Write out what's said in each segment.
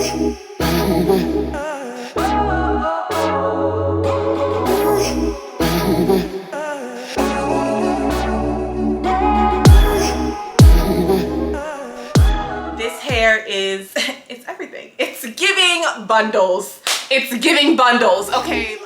This hair is, it's everything. It's giving bundles. It's giving bundles, okay?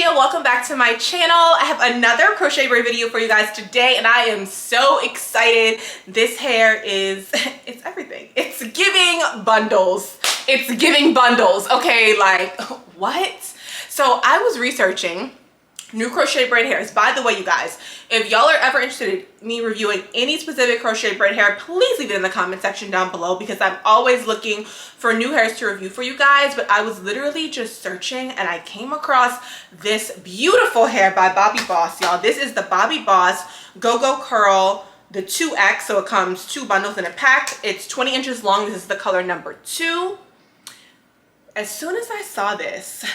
Welcome back to my channel. I have another crochet braid video for you guys today, and I am so excited. This hair is, it's everything. It's giving bundles. It's giving bundles, okay? Like, what? So I was researching new crochet braid hairs. By the way, you guys, if y'all are ever interested in me reviewing any specific crochet braid hair, please leave it in the comment section down below, because I'm always looking for new hairs to review for you guys. But I was literally just searching and I came across this beautiful hair by Bobbi Boss, y'all. This is the Bobbi Boss Gogo Curl, the 2X, so it comes 2 bundles in a pack. It's 20 inches long. This is the color number 2. As soon as I saw this,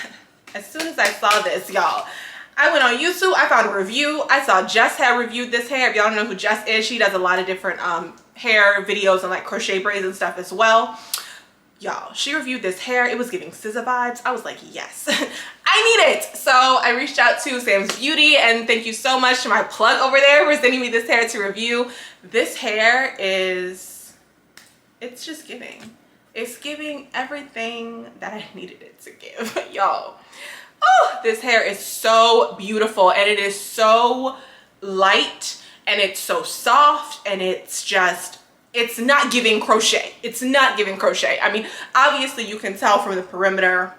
y'all, I went on YouTube, I found a review. I saw Jess had reviewed this hair. If y'all don't know who Jess is, she does a lot of different hair videos and like crochet braids and stuff as well. Y'all, she reviewed this hair. It was giving SZA vibes. I was like, yes, I need it. So I reached out to Samsbeauty, and thank you so much to my plug over there for sending me this hair to review. This hair is, it's just giving. It's giving everything that I needed it to give, y'all. Oh, this hair is so beautiful, and it is so light, and it's so soft, and it's just, it's not giving crochet. It's not giving crochet. I mean, obviously you can tell from the perimeter.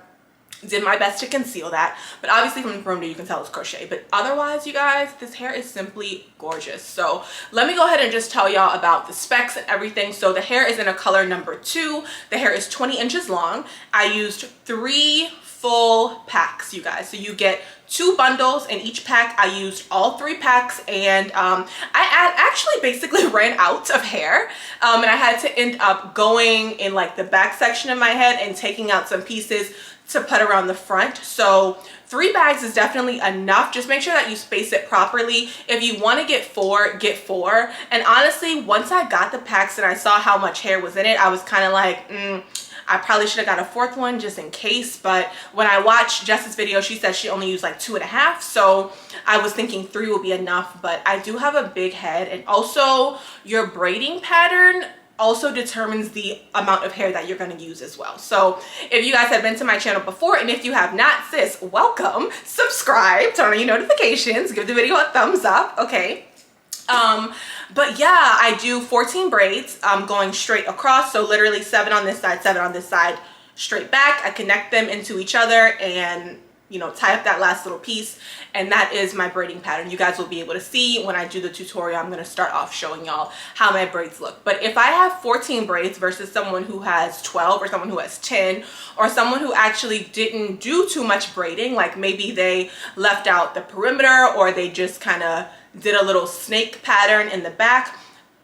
Did my best to conceal that, but obviously from the perimeter you can tell it's crochet. But otherwise, you guys, this hair is simply gorgeous. So let me go ahead and just tell y'all about the specs and everything. So the hair is in a color number 2. The hair is 20 inches long. I used 3 full packs, you guys. So you get 2 bundles in each pack. I used all 3 packs, and I actually basically ran out of hair, and I had to end up going in like the back section of my head and taking out some pieces to put around the front. So 3 bags is definitely enough. Just make sure that you space it properly. If you want to get 4, get 4. And honestly, once I got the packs and I saw how much hair was in it, I was kind of like, I probably should have got a 4th one just in case. But when I watched Jess's video, she said she only used like 2.5. So I was thinking 3 would be enough. But I do have a big head, and also your braiding pattern also determines the amount of hair that you're going to use as well. So if you guys have been to my channel before, and if you have not, sis, welcome. Subscribe, turn on your notifications, give the video a thumbs up, okay? But yeah, I do 14 braids going straight across. So literally 7 on this side, 7 on this side, straight back. I connect them into each other and, you know, tie up that last little piece, and that is my braiding pattern. You guys will be able to see when I do the tutorial. I'm going to start off showing y'all how my braids look. But if I have 14 braids versus someone who has 12 or someone who has 10, or someone who actually didn't do too much braiding, like maybe they left out the perimeter or they just kind of did a little snake pattern in the back,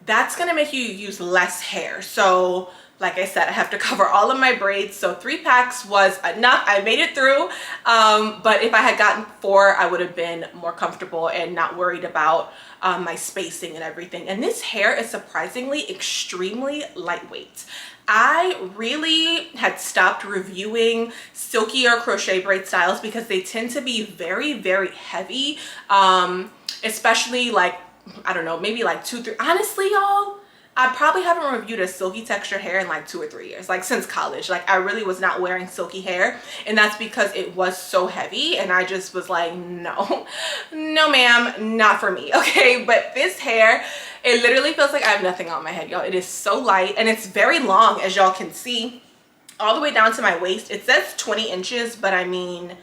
that's going to make you use less hair. So like I said, I have to cover all of my braids. So 3 packs was enough. I made it through. But if I had gotten 4, I would have been more comfortable and not worried about my spacing and everything. And this hair is surprisingly extremely lightweight. I really had stopped reviewing silkier crochet braid styles because they tend to be very, very heavy. Especially like, I don't know, maybe like 2, 3. Honestly, y'all, I probably haven't reviewed a silky texture hair in like 2 or 3 years, like since college. Like I really was not wearing silky hair, and that's because it was so heavy, and I just was like, no, no ma'am, not for me, okay? But this hair, it literally feels like I have nothing on my head, y'all. It is so light, and it's very long, as y'all can see, all the way down to my waist. It says 20 inches, but I mean,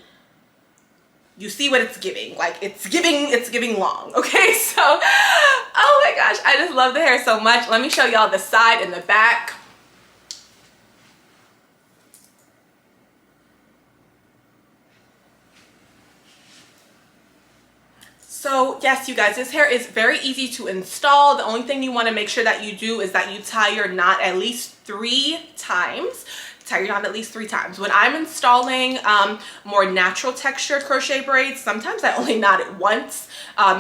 you see what it's giving. Like it's giving long, okay? So oh my gosh, I just love the hair so much. Let me show y'all the side and the back. So yes, you guys, this hair is very easy to install. The only thing you want to make sure that you do is that you tie your knot at least 3 times. Tie your knot at least 3 times. When I'm installing more natural textured crochet braids, sometimes I only knot it once,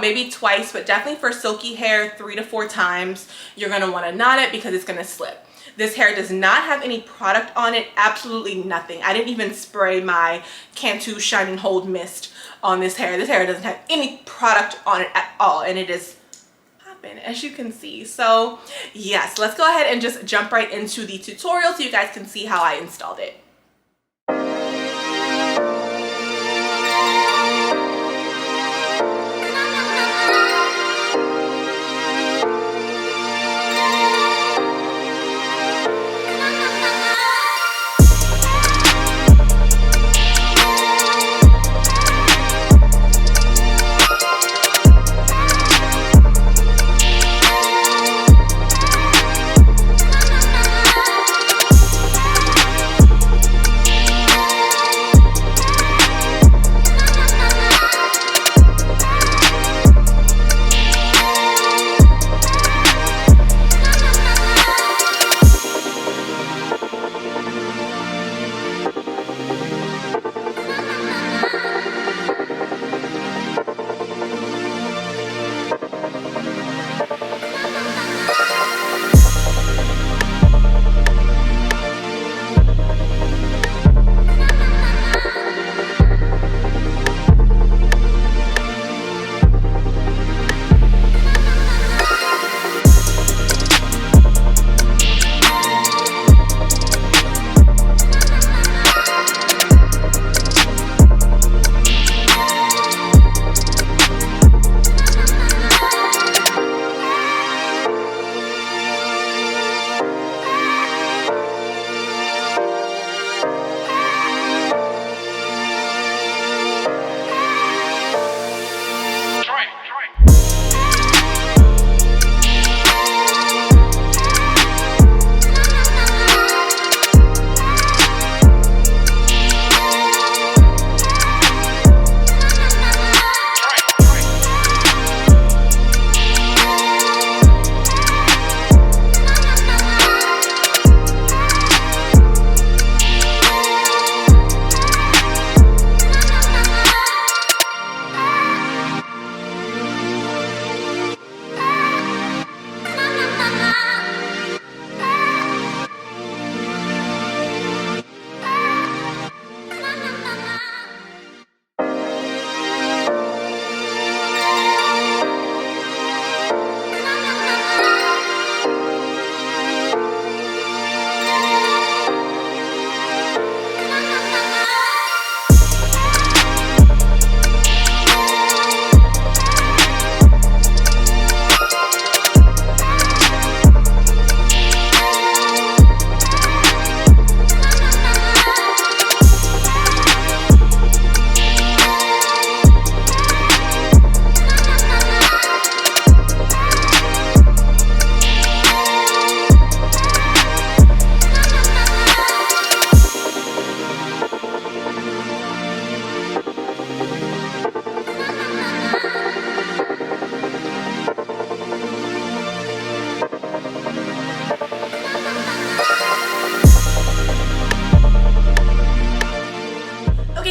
maybe twice, but definitely for silky hair, 3 to 4 times, you're gonna wanna knot it because it's gonna slip. This hair does not have any product on it, absolutely nothing. I didn't even spray my Cantu Shine and Hold Mist on this hair. This hair doesn't have any product on it at all, and it is popping, as you can see. So yes, let's go ahead and just jump right into the tutorial so you guys can see how I installed it.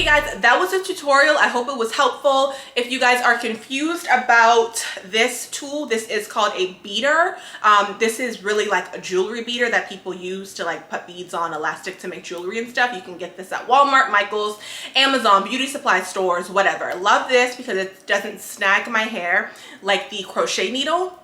Guys, that was a tutorial. I hope it was helpful. If you guys are confused about this tool, this is called a beader. This is really like a jewelry beader that people use to like put beads on elastic to make jewelry and stuff. You can get this at Walmart, Michael's, Amazon, beauty supply stores, whatever. Love this because it doesn't snag my hair like the crochet needle.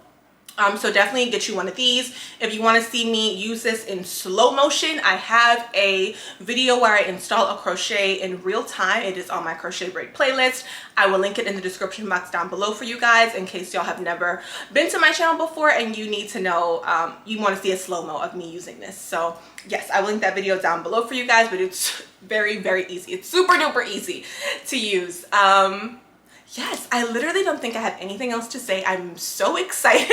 So definitely get you one of these. If you want to see me use this in slow motion, I have a video where I install a crochet in real time. It is on my crochet braid playlist. I will link it in the description box down below for you guys in case y'all have never been to my channel before and you need to know, you want to see a slow-mo of me using this. So yes, I will link that video down below for you guys, but it's very, very easy. It's super duper easy to use. Yes, I literally don't think I have anything else to say. I'm so excited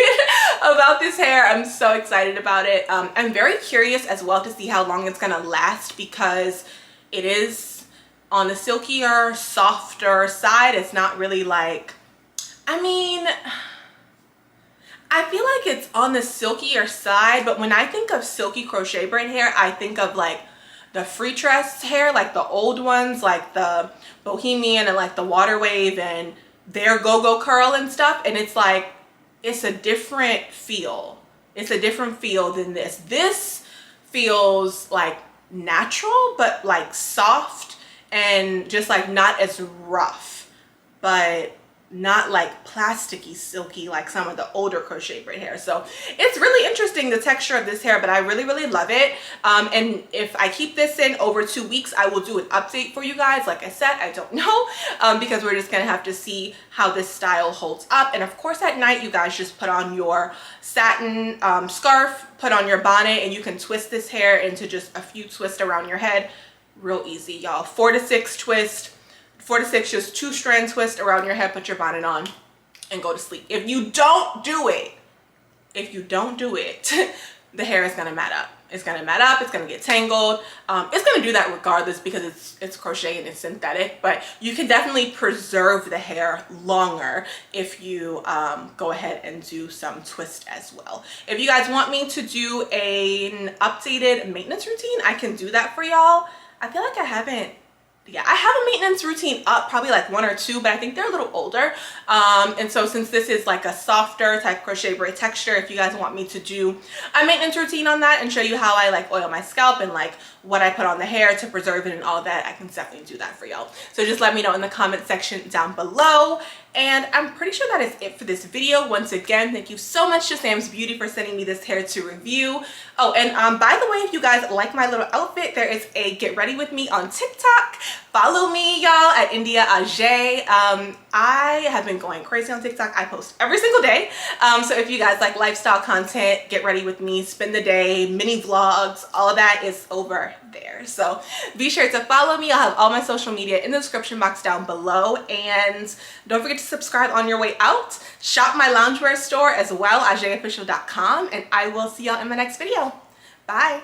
about this hair. I'm so excited about it. I'm very curious as well to see how long it's gonna last because it is on the silkier, softer side. It's not really like, I mean, I feel like it's on the silkier side, but when I think of silky crochet braid hair, I think of like the free tress hair, like the old ones, like the Bohemian and like the Water Wave and their Gogo curl and stuff. And it's like, it's a different feel. It's a different feel than this. This feels like natural, but like soft and just like not as rough, but not like plasticky silky like some of the older crochet braid hair. So it's really interesting, the texture of this hair, but I really love it. And if I keep this in over 2 weeks, I will do an update for you guys. Like I said, I don't know, because we're just gonna have to see how this style holds up. And of course at night, you guys just put on your satin scarf, put on your bonnet, and you can twist this hair into just a few twists around your head. Real easy, y'all. 4 to 6 twists. 4 to 6, just 2 strand twist around your head, put your bonnet on, and go to sleep. If you don't do it, the hair is gonna mat up. It's gonna mat up, it's gonna get tangled. It's gonna do that regardless because it's crochet and it's synthetic, but you can definitely preserve the hair longer if you go ahead and do some twist as well. If you guys want me to do an updated maintenance routine, I can do that for y'all. I feel like I haven't. Yeah, I have a maintenance routine up, probably like 1 or 2, but I think they're a little older. And so since this is like a softer type crochet braid texture, if you guys want me to do a maintenance routine on that and show you how I like oil my scalp and like what I put on the hair to preserve it and all that, I can definitely do that for y'all. So just let me know in the comment section down below. And I'm pretty sure that is it for this video. Once again, thank you so much to Samsbeauty for sending me this hair to review. Oh, and by the way, if you guys like my little outfit, there is a get ready with me on TikTok. Follow me, y'all, at India Ajay. I have been going crazy on TikTok. I post every single day. So if you guys like lifestyle content, get ready with me, spend the day, mini vlogs, all of that is over there. So be sure to follow me. I'll have all my social media in the description box down below. And don't forget to subscribe on your way out. Shop my loungewear store as well, ajayofficial.com. And I will see y'all in my next video. Bye.